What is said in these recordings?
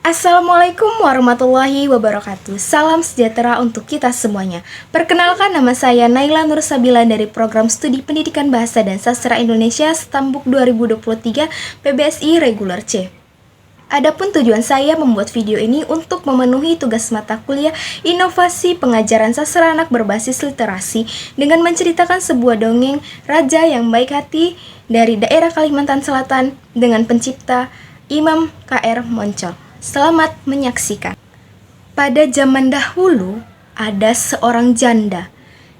Assalamualaikum warahmatullahi wabarakatuh. Salam sejahtera untuk kita semuanya. Perkenalkan, nama saya Naila Nursabila dari Program Studi Pendidikan Bahasa dan Sastra Indonesia Stambuk 2023 PBSI Reguler C. Adapun tujuan saya membuat video ini untuk memenuhi tugas mata kuliah Inovasi Pengajaran Sastra Anak Berbasis Literasi dengan menceritakan sebuah dongeng Raja yang Baik Hati dari daerah Kalimantan Selatan dengan pencipta Imam K.R. Moncol. Selamat menyaksikan. Pada zaman dahulu, ada seorang janda.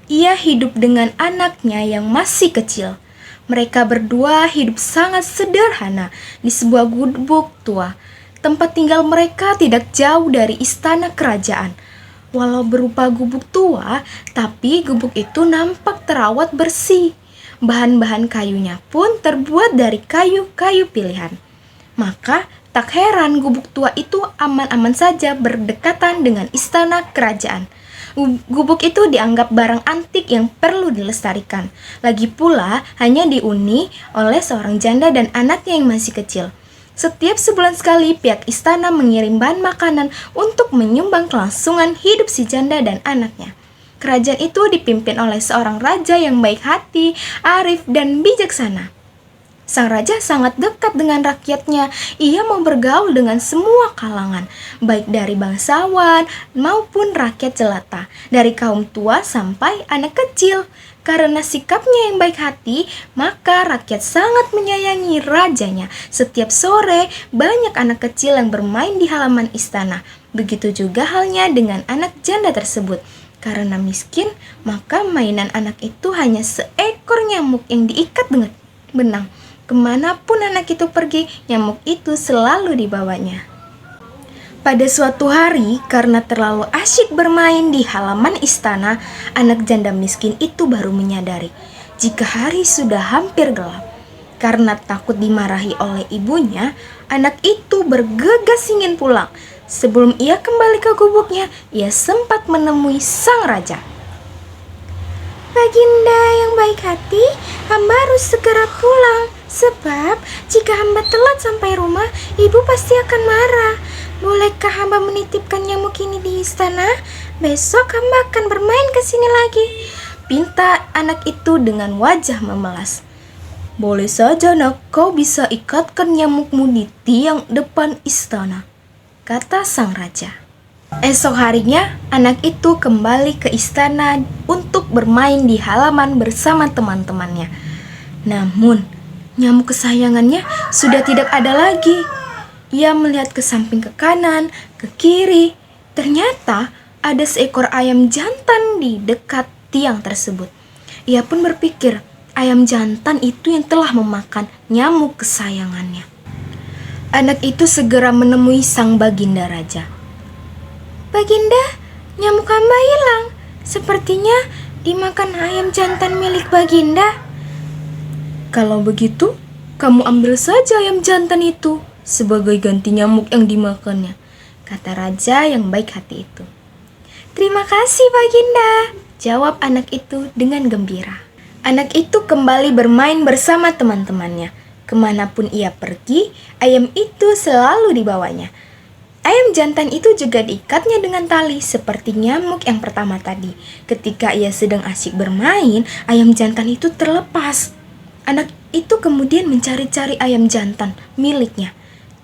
Ia hidup dengan anaknya yang masih kecil. Mereka berdua hidup sangat sederhana di sebuah gubuk tua. Tempat tinggal mereka tidak jauh dari istana kerajaan. Walau berupa gubuk tua, tapi gubuk itu nampak terawat bersih. Bahan-bahan kayunya pun terbuat dari kayu-kayu pilihan. Maka tak heran gubuk tua itu aman-aman saja berdekatan dengan istana kerajaan. Gubuk itu dianggap barang antik yang perlu dilestarikan. Lagi pula hanya dihuni oleh seorang janda dan anaknya yang masih kecil. Setiap sebulan sekali pihak istana mengirim bahan makanan untuk menyumbang kelangsungan hidup si janda dan anaknya. Kerajaan itu dipimpin oleh seorang raja yang baik hati, arif, dan bijaksana. Sang raja sangat dekat dengan rakyatnya. Ia mau bergaul dengan semua kalangan, baik dari bangsawan maupun rakyat jelata, dari kaum tua sampai anak kecil. Karena sikapnya yang baik hati, maka rakyat sangat menyayangi rajanya. Setiap sore, banyak anak kecil yang bermain di halaman istana. Begitu juga halnya dengan anak janda tersebut. Karena miskin, maka mainan anak itu hanya seekor nyamuk yang diikat dengan benang. Kemanapun anak itu pergi, nyamuk itu selalu dibawanya. Pada suatu hari, karena terlalu asyik bermain di halaman istana, anak janda miskin itu baru menyadari jika hari sudah hampir gelap. Karena takut dimarahi oleh ibunya, anak itu bergegas ingin pulang. Sebelum ia kembali ke gubuknya, ia sempat menemui sang raja. "Baginda yang baik hati, hamba harus segera pulang. Sebab jika hamba telat sampai rumah, ibu pasti akan marah. Bolehkah hamba menitipkan nyamuk ini di istana? Besok hamba akan bermain ke sini lagi," pinta anak itu dengan wajah memelas. "Boleh saja nak, kau bisa ikatkan nyamukmu di tiang depan istana," kata sang raja. Esok harinya, anak itu kembali ke istana untuk bermain di halaman bersama teman-temannya. Namun, nyamuk kesayangannya sudah tidak ada lagi. Ia melihat ke samping, ke kanan, ke kiri. Ternyata ada seekor ayam jantan di dekat tiang tersebut. Ia pun berpikir, ayam jantan itu yang telah memakan nyamuk kesayangannya. Anak itu segera menemui sang baginda raja. "Baginda, nyamuk hamba hilang. Sepertinya dimakan ayam jantan milik baginda." "Kalau begitu, kamu ambil saja ayam jantan itu sebagai ganti nyamuk yang dimakannya," kata raja yang baik hati itu. "Terima kasih baginda," jawab anak itu dengan gembira. Anak itu kembali bermain bersama teman-temannya. Kemanapun ia pergi, ayam itu selalu dibawanya. Ayam jantan itu juga diikatnya dengan tali seperti nyamuk yang pertama tadi. Ketika ia sedang asyik bermain, ayam jantan itu terlepas. Anak itu kemudian mencari-cari ayam jantan miliknya.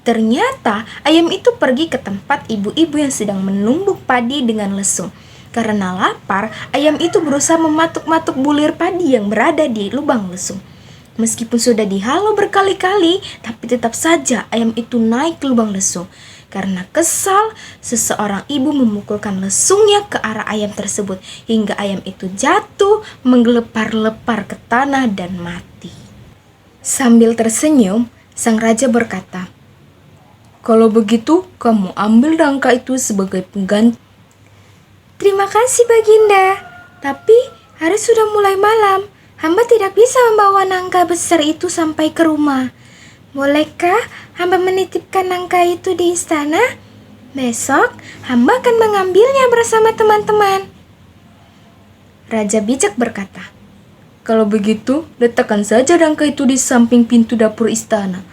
Ternyata ayam itu pergi ke tempat ibu-ibu yang sedang menumbuk padi dengan lesung. Karena lapar, ayam itu berusaha mematuk-matuk bulir padi yang berada di lubang lesung. Meskipun sudah dihalau berkali-kali, tapi tetap saja ayam itu naik ke lubang lesung. Karena kesal, seseorang ibu memukulkan lesungnya ke arah ayam tersebut hingga ayam itu jatuh menggelepar-lepar ke tanah dan mati. Sambil tersenyum, sang raja berkata, "Kalau begitu, kamu ambil nangka itu sebagai pengganti." "Terima kasih, Baginda. Tapi hari sudah mulai malam. Hamba tidak bisa membawa nangka besar itu sampai ke rumah. Bolehkah hamba menitipkan nangka itu di istana? Besok hamba akan mengambilnya bersama teman-teman." Raja bijak berkata, "Kalau begitu, letakkan saja nangka itu di samping pintu dapur istana."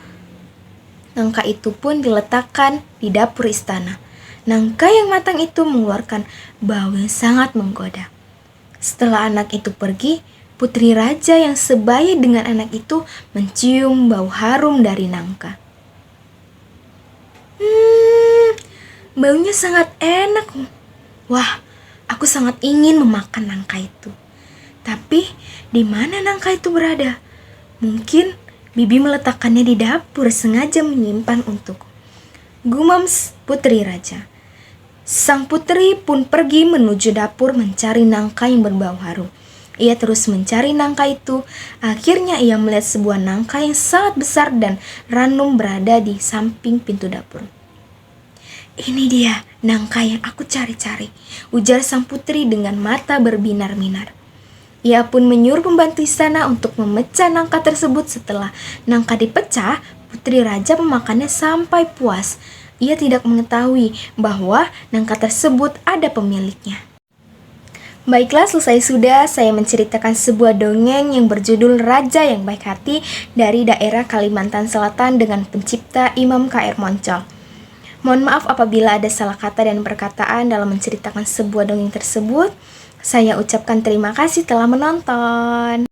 Nangka itu pun diletakkan di dapur istana. Nangka yang matang itu mengeluarkan bau yang sangat menggoda. Setelah anak itu pergi, putri raja yang sebaya dengan anak itu mencium bau harum dari nangka. Baunya sangat enak. Wah, aku sangat ingin memakan nangka itu. Tapi, di mana nangka itu berada? Mungkin bibi meletakkannya di dapur sengaja menyimpan untukku, gumam putri raja. Sang putri pun pergi menuju dapur mencari nangka yang berbau harum. Ia terus mencari nangka itu. Akhirnya ia melihat sebuah nangka yang sangat besar dan ranum berada di samping pintu dapur. "Ini dia nangka yang aku cari-cari," ujar sang putri dengan mata berbinar-binar. Ia pun menyuruh pembantu istana untuk memecah nangka tersebut. Setelah nangka dipecah, putri raja memakannya sampai puas. Ia tidak mengetahui bahwa nangka tersebut ada pemiliknya. Baiklah, selesai sudah saya menceritakan sebuah dongeng yang berjudul Raja yang Baik Hati dari daerah Kalimantan Selatan dengan pencipta Imam K.R. Moncol. Mohon maaf apabila ada salah kata dan perkataan dalam menceritakan sebuah dongeng tersebut. Saya ucapkan terima kasih telah menonton.